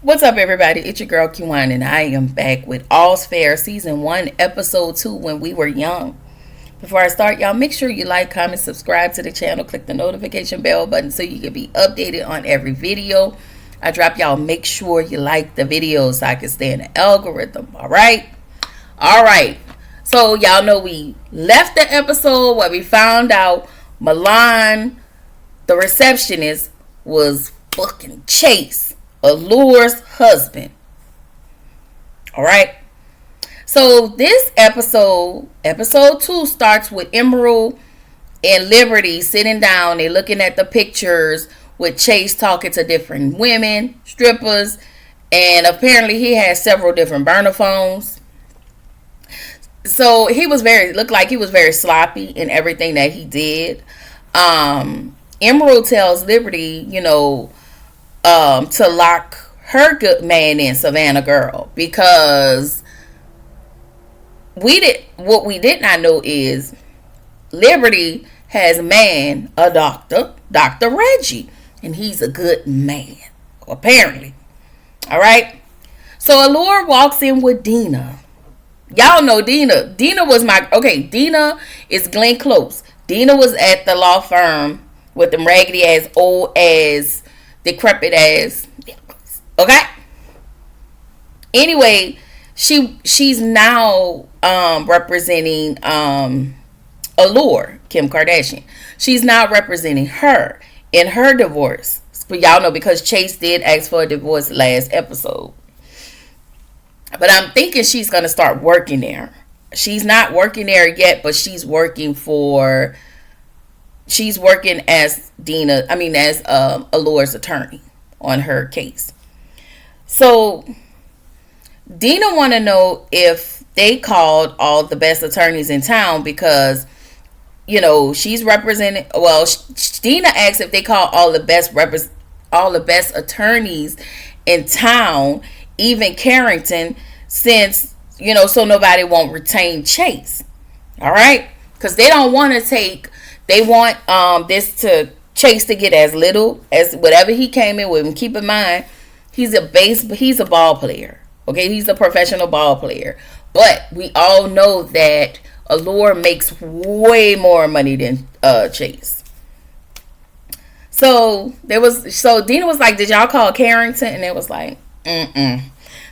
What's up, everybody? It's your girl Q1, and I am back with All's Fair Season 1, Episode 2, When We Were Young. Before I start, y'all, make sure you like, comment, subscribe to the channel, click the notification bell button so you can be updated on every video I drop. Y'all, make sure you like the videos so I can stay in the algorithm, alright? Alright, so y'all know we left the episode where we found out Milan, the receptionist, was fucking Chase, Allure's husband. Alright. So this episode 2, starts with Emerald and Liberty sitting down. They're looking at the pictures with Chase talking to different women, strippers, and apparently he has several different burner phones. So looked like he was very sloppy in everything that he did. Emerald tells Liberty, to lock her good man in, Savannah Girl, because what we did not know is Liberty has a man, a doctor, Dr. Reggie, and he's a good man, apparently. Alright? So Allure walks in with Dina. Y'all know Dina. Dina is Glenn Close. Dina was at the law firm with them raggedy ass, old ass, decrepit ass. Okay? Anyway, she's now representing Allure, Kim Kardashian. She's now representing her in her divorce. But y'all know, because Chase did ask for a divorce last episode. But I'm thinking she's going to start working there. She's not working there yet, but she's working as Allure's attorney on her case. So Dina want to know if they called all the best attorneys in town, because she's representing. Well, Dina asks if they called all the best attorneys in town, even Carrington, since so nobody won't retain Chase. All right, because they don't want to take. They want this to Chase to get as little as whatever he came in with. And keep in mind, he's a ball player. Okay, he's a professional ball player. But we all know that Allure makes way more money than Chase. So Dina was like, "Did y'all call Carrington?" And it was like, "Mm-mm."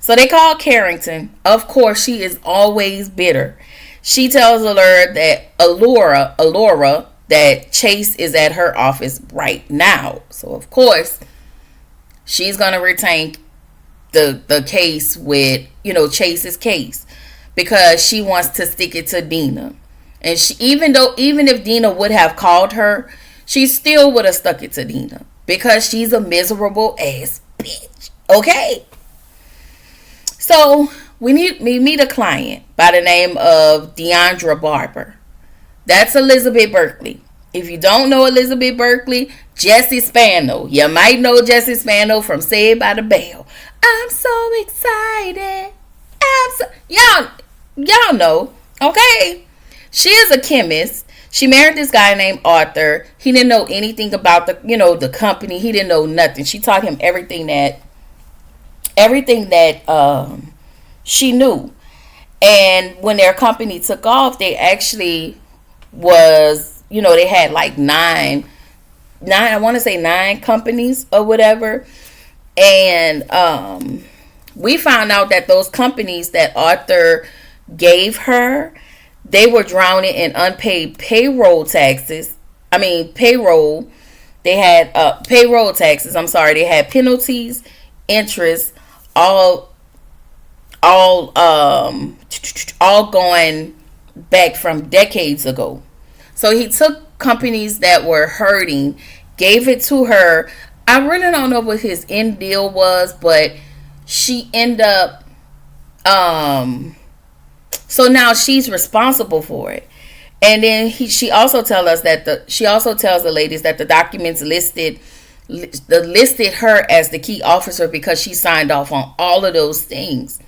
So they called Carrington. Of course, she is always bitter. She tells Allure that Chase is at her office right now. So of course, she's gonna retain the case with Chase's case, because she wants to stick it to Dina. And even if Dina would have called her, she still would have stuck it to Dina, because she's a miserable ass bitch. Okay. So we meet a client by the name of Deandra Barber. That's Elizabeth Berkley. If you don't know Elizabeth Berkley, Jesse Spano. You might know Jesse Spano from Saved by the Bell. I'm so excited. Y'all know. Okay. She is a chemist. She married this guy named Arthur. He didn't know anything about the company. He didn't know nothing. She taught him everything that she knew. And when their company took off, they actually they had like nine, I want to say 9 companies or whatever. And we found out that those companies that Arthur gave her, they were drowning in unpaid payroll taxes. Payroll. They had payroll taxes. They had penalties, interest, all going back from decades ago. So he took companies that were hurting, gave it to her. I really don't know what his end deal was, but she ended up so now she's responsible for it. And then she also tells the ladies that the documents listed her as the key officer, because she signed off on all of those things.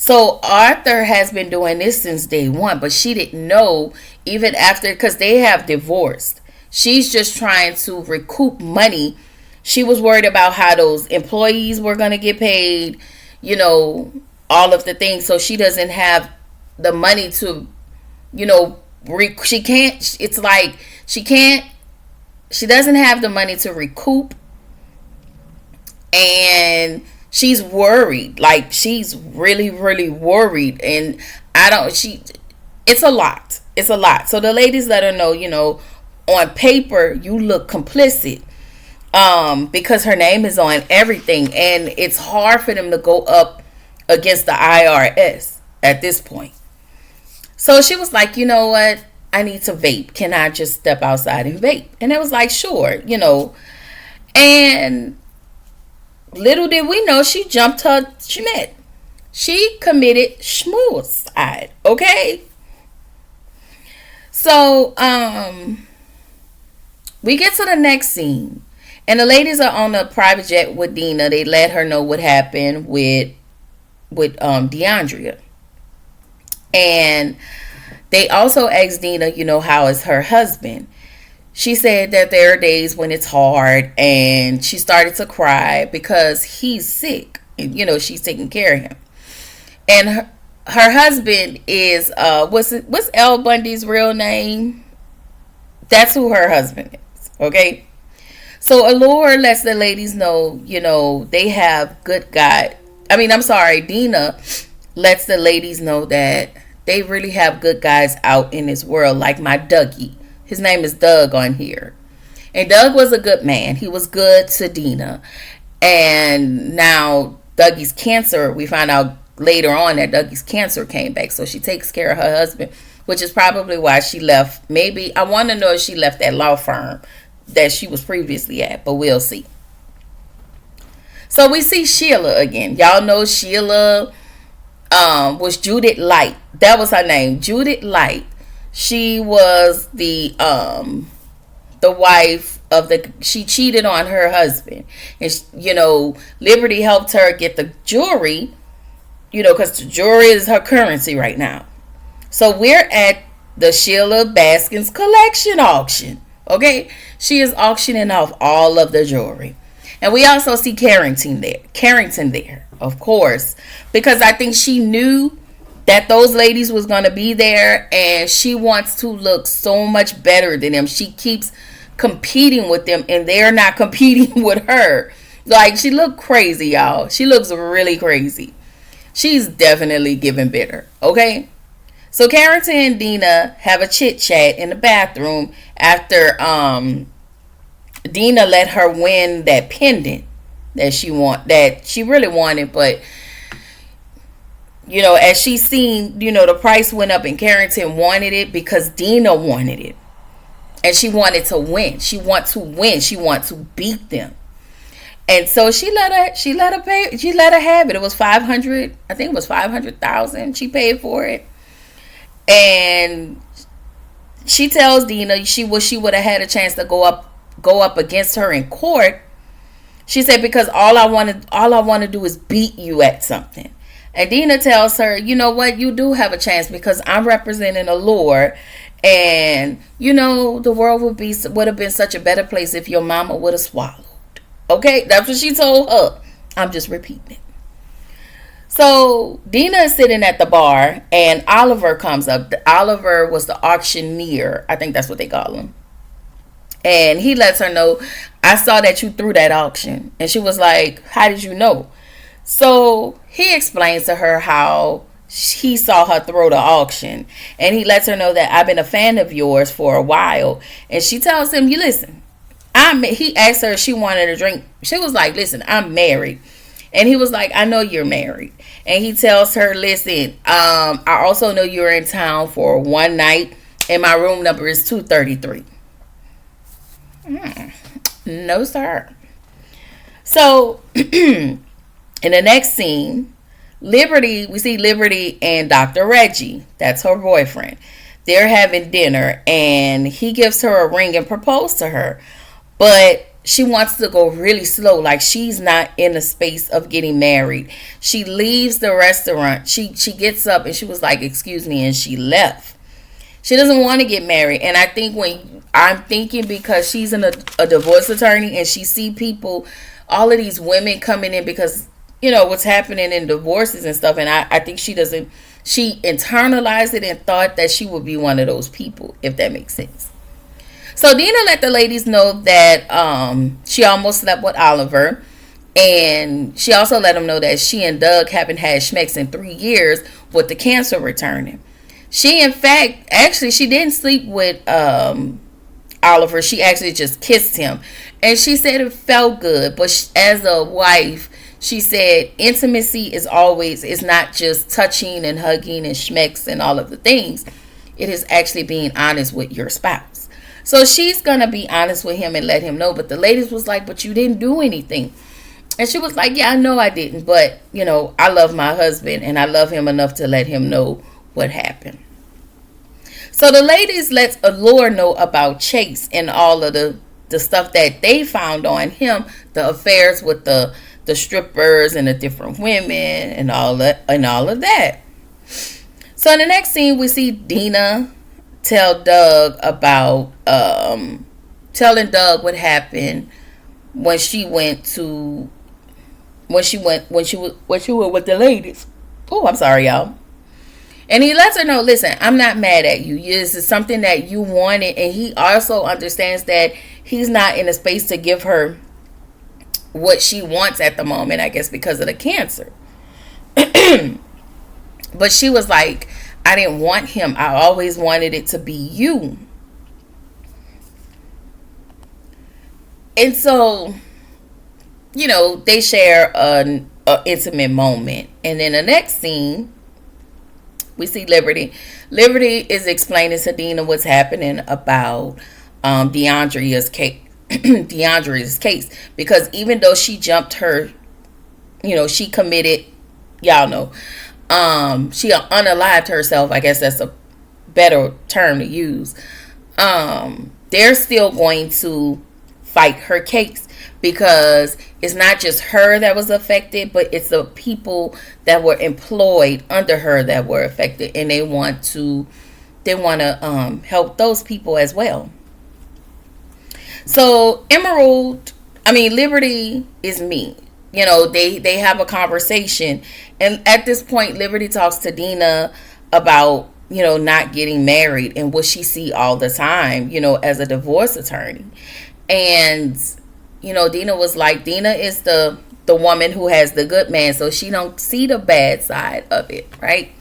So Arthur has been doing this since day one, but she didn't know even after, because they have divorced. She's just trying to recoup money She was worried about how those employees were going to get paid, you know, all of the things. So she doesn't have the money to, you know, she can't, it's like she doesn't have the money to recoup, and she's worried. Like, she's really, really worried. And it's a lot. It's a lot. So the ladies let her know, you know, on paper, you look complicit. Because her name is on everything, and it's hard for them to go up against the IRS at this point. So she was like, you know what? I need to vape. Can I just step outside and vape? And it was like, sure, you know. And little did we know, she jumped her Schmidt. She committed schmuicide. Okay. So, we get to the next scene. And the ladies are on a private jet with Dina. They let her know what happened with DeAndrea. And they also asked Dina, you know, how is her husband? She said that there are days when it's hard, and she started to cry because he's sick. And, you know, she's taking care of him. And her husband is, what's Elle Bundy's real name? That's who her husband is, okay? So Allure lets the ladies know, you know, they have good guy. Dina lets the ladies know that they really have good guys out in this world, like my Dougie. His name is Doug on here. And Doug was a good man. He was good to Dina. And now Dougie's cancer, we find out later on that Dougie's cancer came back. So she takes care of her husband, which is probably why she left. Maybe, I want to know if she left that law firm that she was previously at, but we'll see. So we see Sheila again. Y'all know Sheila was Judith Light. That was her name, Judith Light. She was the wife of she cheated on her husband. And, you know, Liberty helped her get the jewelry, you know, because the jewelry is her currency right now. So we're at the Sheila Baskins collection auction. Okay, she is auctioning off all of the jewelry. And we also see Carrington there, of course, because I think she knew that those ladies was going to be there, and she wants to look so much better than them. She keeps competing with them, and they're not competing with her. Like, she looked crazy, y'all. She looks really crazy. She's definitely giving bitter, okay? So Carrington and Dina have a chit chat in the bathroom after Dina let her win that pendant that she really wanted, but you know, as she seen, you know, the price went up, and Carrington wanted it because Dina wanted it, and she wanted to win. She wants to win. She wants to beat them. And so she let her have it. It was 500. I think it was 500,000. She paid for it. And she tells Dina she would have had a chance to go up against her in court. She said, because all I want to do is beat you at something. And Dina tells her, you know what, you do have a chance because I'm representing Allure, and you know the world would have been such a better place if your mama would have swallowed. Okay, that's what she told her. I'm just repeating it. So Dina is sitting at the bar, and Oliver comes up. Oliver was the auctioneer. I think that's what they call him. And he lets her know, I saw that you threw that auction. And she was like, how did you know? So he explains to her how he saw her throw the auction. And he lets her know that I've been a fan of yours for a while. And she tells him, you listen. He asked her if she wanted a drink. She was like, listen, I'm married. And he was like, I know you're married. And he tells her, listen, I also know you're in town for one night, and my room number is 233. No, sir. So in the next scene, we see Liberty and Dr. Reggie. That's her boyfriend. They're having dinner, and he gives her a ring and proposes to her. But she wants to go really slow, like she's not in the space of getting married. She leaves the restaurant. She gets up and she was like, excuse me, and she left. She doesn't want to get married. And I think when I'm thinking because she's a divorce attorney and she see people, all of these women coming in because, what's happening in divorces and stuff. And I think she internalized it and thought that she would be one of those people, if that makes sense. So Dina let the ladies know that she almost slept with Oliver. And she also let them know that she and Doug haven't had schmecks in 3 years with the cancer returning. She, in fact, actually, she didn't sleep with Oliver. She actually just kissed him. And she said it felt good. But as a wife, she said intimacy is not just touching and hugging and schmecks and all of the things. It is actually being honest with your spouse. So she's going to be honest with him and let him know. But the ladies was like, but you didn't do anything. And she was like, yeah, I know I didn't. But, I love my husband and I love him enough to let him know what happened. So the ladies let Allure know about Chase and all of the stuff that they found on him, the affairs with the strippers and the different women and all of that. So in the next scene, we see Dina tell Doug about telling Doug what happened when she was with the ladies. Oh, I'm sorry, y'all. And he lets her know, listen, I'm not mad at you. This is something that you wanted. And he also understands that he's not in a space to give her what she wants at the moment, I guess, because of the cancer. But she was like, I didn't want him. I always wanted it to be you. And so, they share an intimate moment. And in the next scene, we see Liberty. Liberty is explaining to Dina what's happening about DeAndrea's case. Because even though she jumped her, she committed, y'all know, she unalived herself. I guess that's a better term to use. They're still going to fight her case. Because it's not just her that was affected, but it's the people that were employed under her that were affected, and they want to help those people as well. So Liberty is me. They have a conversation, and at this point, Liberty talks to Dina about not getting married and what she see all the time, as a divorce attorney, and. Dina was like, Dina is the woman who has the good man, so she don't see the bad side of it, right?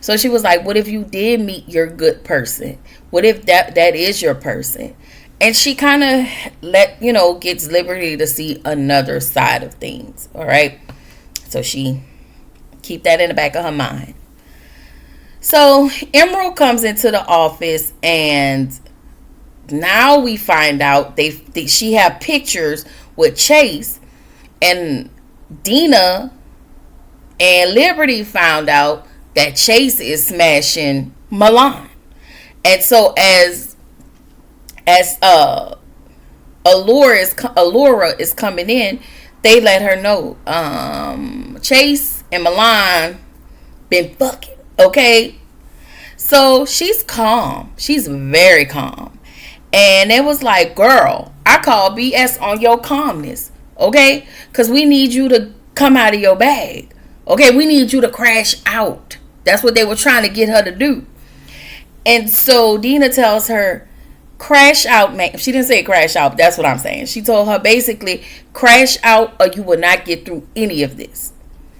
So she was like, what if you did meet your good person? What if that is your person? And she kind of gets Liberty to see another side of things, all right? So she keep that in the back of her mind. So Emerald comes into the office, and now we find out she have pictures with Chase, and Dina and Liberty found out that Chase is smashing Milan. And so as Allura is coming in, they let her know Chase and Milan been fucking, okay? So she's calm. She's very calm. And it was like, girl, I call BS on your calmness, okay? Because we need you to come out of your bag, okay? We need you to crash out. That's what they were trying to get her to do. And so Dina tells her, crash out, man. She didn't say crash out, but that's what I'm saying. She told her basically, crash out or you will not get through any of this.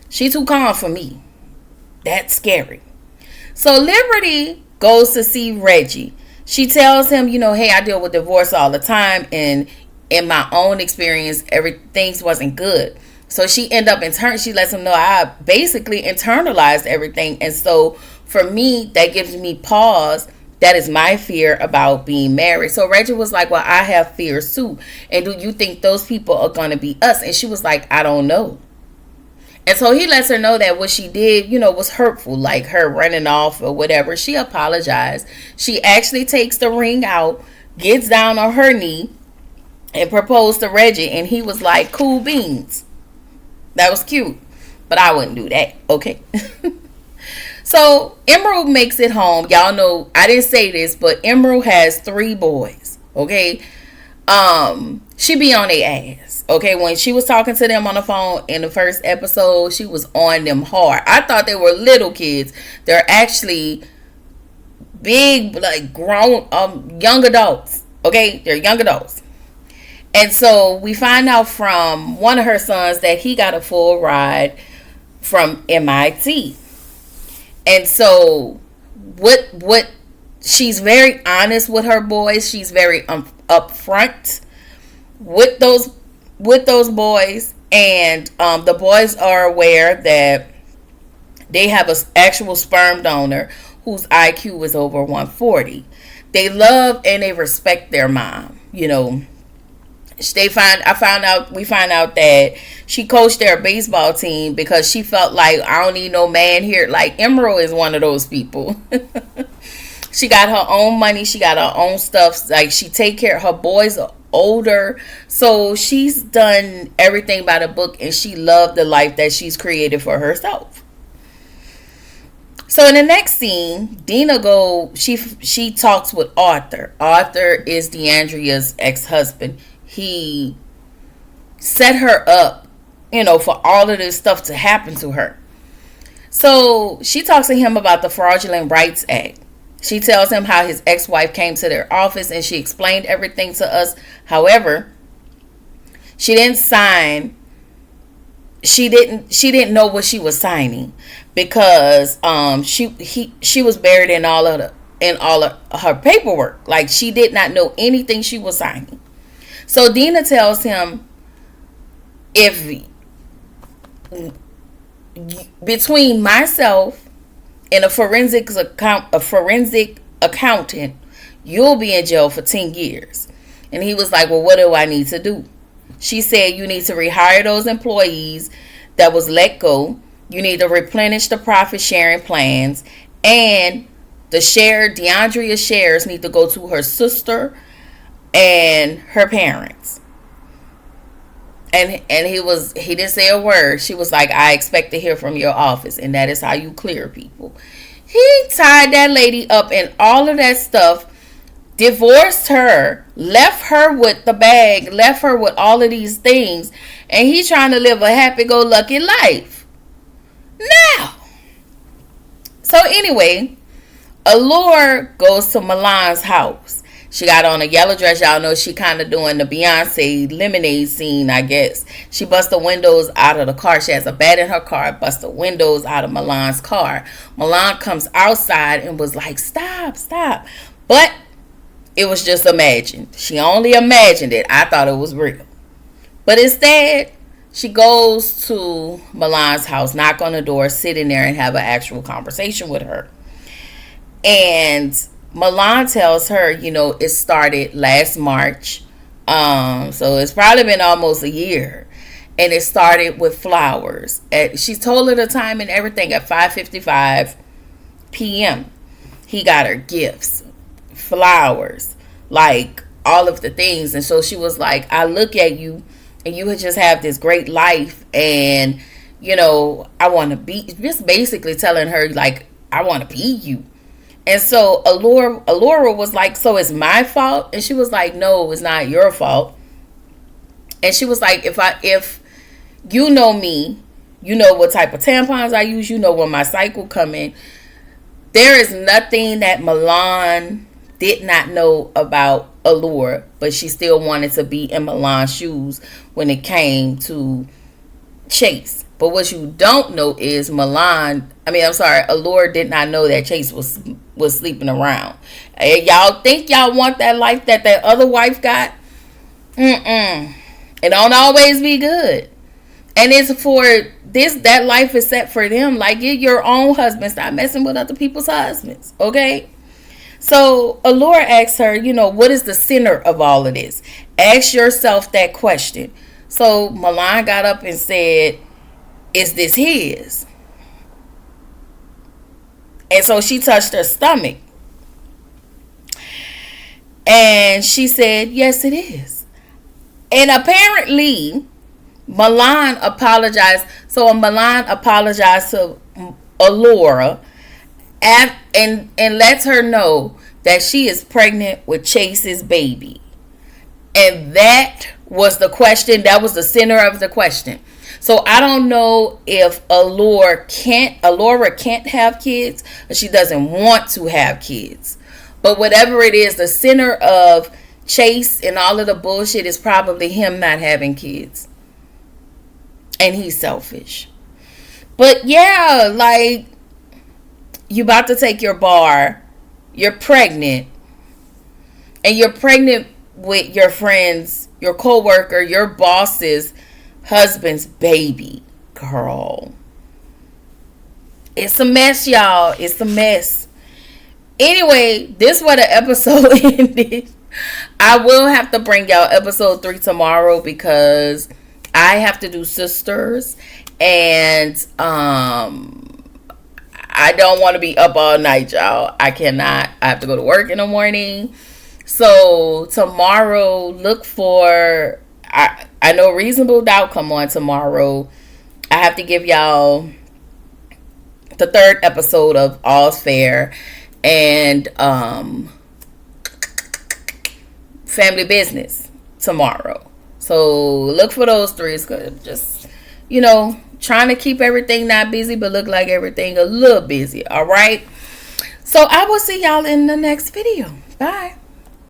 She too calm for me. That's scary. So Liberty goes to see Reggie. She tells him, hey, I deal with divorce all the time, and in my own experience, things wasn't good. So she she lets him know I basically internalized everything. And so for me, that gives me pause. That is my fear about being married. So Reggie was like, well, I have fears too. And do you think those people are going to be us? And she was like, I don't know. And so he lets her know that what she did, was hurtful, like her running off or whatever. She apologized. She actually takes the ring out, gets down on her knee, and proposed to Reggie. And he was like, cool beans. That was cute. But I wouldn't do that. Okay. So Emerald makes it home. Y'all know, I didn't say this, but Emerald has 3 boys. Okay. She be on their ass. Okay, when she was talking to them on the phone in the first episode, she was on them hard. I thought they were little kids. They're actually big, like grown, young adults. Okay, they're young adults. And so we find out from one of her sons that he got a full ride from MIT. And so what she's very honest with her boys. She's very upfront with those boys, and the boys are aware that they have an actual sperm donor whose IQ is over 140. They love and they respect their mom. You know, we find out that she coached their baseball team because she felt like, I don't need no man here. Like, Emerald is one of those people. She got her own money. She got her own stuff. Like, she take care of her boys are older. So she's done everything by the book, and she loved the life that she's created for herself. So in the next scene, Dina she talks with Arthur. Arthur is DeAndrea's ex-husband. He set her up, for all of this stuff to happen to her. So she talks to him about the Fraudulent Rights Act. She tells him how his ex-wife came to their office and she explained everything to us. However, she didn't sign. She didn't know what she was signing because she was buried in all of her paperwork. Like, she did not know anything she was signing. So Dina tells him, if between myself and a forensic accountant, you'll be in jail for 10 years. And he was like, well, what do I need to do? She said, you need to rehire those employees that was let go. You need to replenish the profit sharing plans. And DeAndrea's shares need to go to her sister and her parents. And he didn't say a word. She was like, I expect to hear from your office, and that is how you clear people. He tied that lady up in all of that stuff, divorced her, left her with the bag, left her with all of these things, and he's trying to live a happy-go-lucky life. Now, so anyway, Allure goes to Milan's house. She got on a yellow dress. Y'all know she kind of doing the Beyonce Lemonade scene, I guess. She busts the windows out of the car. She has a bat in her car, busts the windows out of Milan's car. Milan comes outside and was like, stop. But it was just imagined. She only imagined it. I thought it was real. But instead, she goes to Milan's house, knock on the door, sit in there and have an actual conversation with her. And Milan tells her, it started last March. So it's probably been almost a year. And it started with flowers. She told her the time and everything at 5:55 p.m. He got her gifts, flowers, like all of the things. And so she was like, I look at you and you just have this great life. And, I want to be, just basically telling her, like, I want to be you. And so Allura was like, so it's my fault? And she was like, no, it's not your fault. And she was like, if you know me, you know what type of tampons I use, you know when my cycle come in. There is nothing that Milan did not know about Allura, but she still wanted to be in Milan's shoes when it came to Chase. But what you don't know is Allura did not know that Chase was sleeping around. And y'all think y'all want that life that other wife got? It don't always be good. And it's for this, that life is set for them. Like, get your own husband. Stop messing with other people's husbands. Okay? So Allura asks her, what is the center of all of this? Ask yourself that question. So Milan got up and said, is this his? And so she touched her stomach. And she said, yes, it is. And apparently, Milan apologized. So Milan apologized to Allura and lets her know that she is pregnant with Chase's baby. And that was the question. That was the center of the question. So I don't know if Allura can't have kids, or she doesn't want to have kids. But whatever it is, the center of Chase and all of the bullshit is probably him not having kids. And he's selfish. But yeah, like, you about to take your bar, you're pregnant, and you're pregnant with your friends, your coworker, your boss's husband's baby. Girl, it's a mess, y'all. It's a mess. Anyway, this is where the episode ended. I will have to bring y'all episode 3 tomorrow because I have to do sisters, and I don't want to be up all night, y'all. I cannot. I have to go to work in the morning. So tomorrow, look for, I know Reasonable Doubt come on tomorrow. I have to give y'all the 3rd episode of All's Fair and Family Business tomorrow. So look for those 3. It's good. Just, trying to keep everything not busy, but look like everything a little busy. All right. So I will see y'all in the next video. Bye.